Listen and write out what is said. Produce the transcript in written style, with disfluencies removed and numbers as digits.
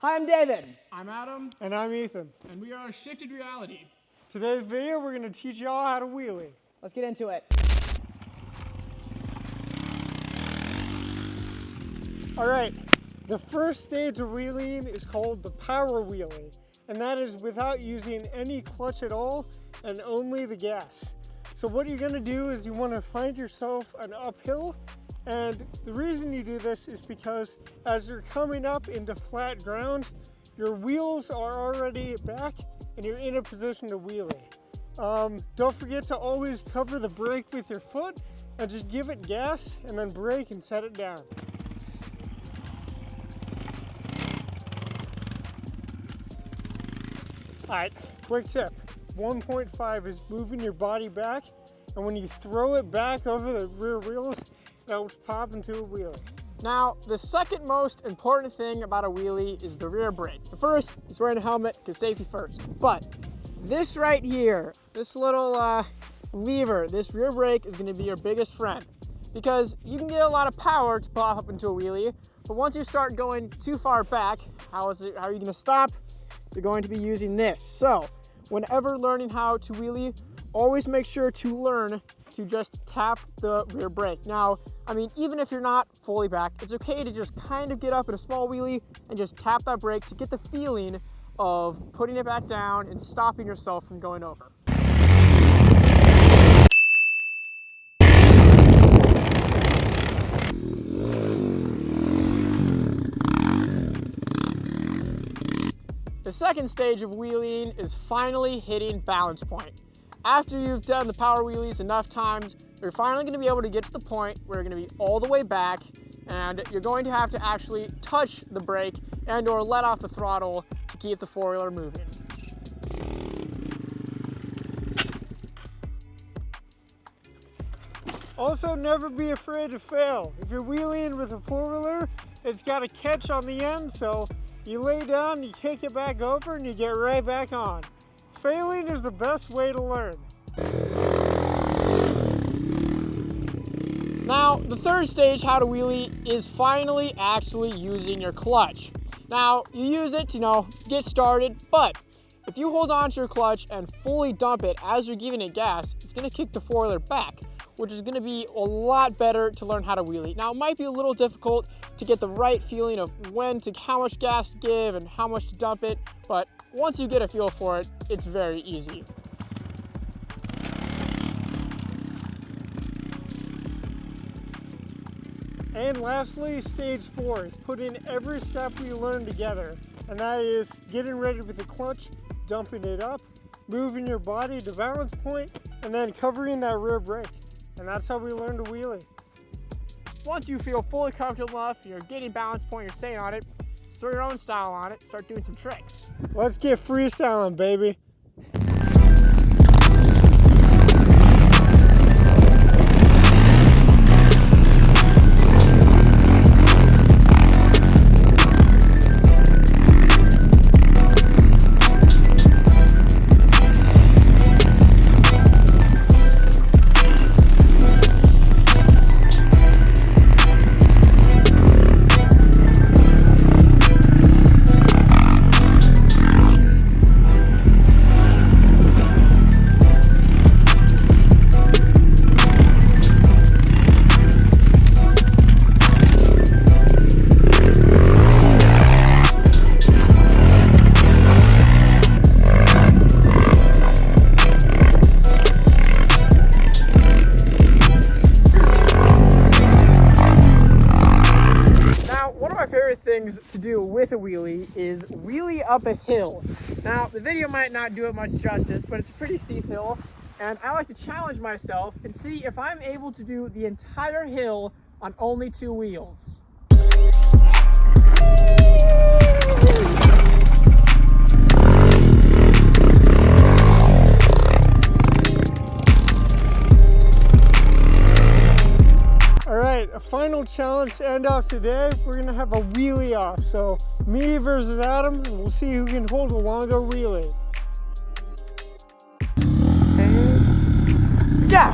Hi, I'm David. I'm Adam. And I'm Ethan. And we are Shifted Reality. Today's video, we're going to teach y'all how to wheelie. Let's get into it. All right, the first stage of wheeling is called the power wheelie, and that is without using any clutch at all and only the gas. So what you're going to do is you want to find yourself an uphill, and the reason you do this is because as you're coming up into flat ground, your wheels are already back and you're in a position to wheelie. Don't forget to always cover the brake with your foot and just give it gas and then brake and set it down. All right, quick tip. 1.5 is moving your body back, and when you throw it back over the rear wheels, it helps pop into a wheelie. Now, the second most important thing about a wheelie is the rear brake. The first is wearing a helmet, because safety first. But this right here, this little lever, this rear brake is going to be your biggest friend, because you can get a lot of power to pop up into a wheelie, but once you start going too far back, how are you going to stop? You're going to be using this. So whenever learning how to wheelie, always make sure to learn to just tap the rear brake. Now, I mean, even if you're not fully back, it's okay to just kind of get up in a small wheelie and just tap that brake to get the feeling of putting it back down and stopping yourself from going over. The second stage of wheeling is finally hitting balance point. After you've done the power wheelies enough times, you're finally going to be able to get to the point where you're going to be all the way back, and you're going to have to actually touch the brake and or let off the throttle to keep the four-wheeler moving. Also, never be afraid to fail. If you're wheeling with a four-wheeler, it's got a catch on the end, so you lay down, you kick it back over, and you get right back on. Failing is the best way to learn. Now, the third stage, how to wheelie, is finally actually using your clutch. Now, you use it to, get started, but if you hold on to your clutch and fully dump it as you're giving it gas, it's going to kick the four-wheeler back, which is going to be a lot better to learn how to wheelie. Now, it might be a little difficult to get the right feeling of how much gas to give and how much to dump it, but once you get a feel for it, it's very easy. And lastly, stage 4 is putting every step we learn together, and that is getting ready with the clutch, dumping it up, moving your body to balance point, and then covering that rear brake. And that's how we learn to wheelie. Once you feel fully comfortable enough, you're getting balance point, you're staying on it, throw your own style on it, start doing some tricks. Let's get freestyling, baby. Things to do with a wheelie is wheelie up a hill. Now, the video might not do it much justice, but it's a pretty steep hill, and I like to challenge myself and see if I'm able to do the entire hill on only 2 wheels. Alright, a final challenge to end off today. We're going to have a wheelie off. So, me versus Adam, and we'll see who can hold a longer wheelie. And yeah!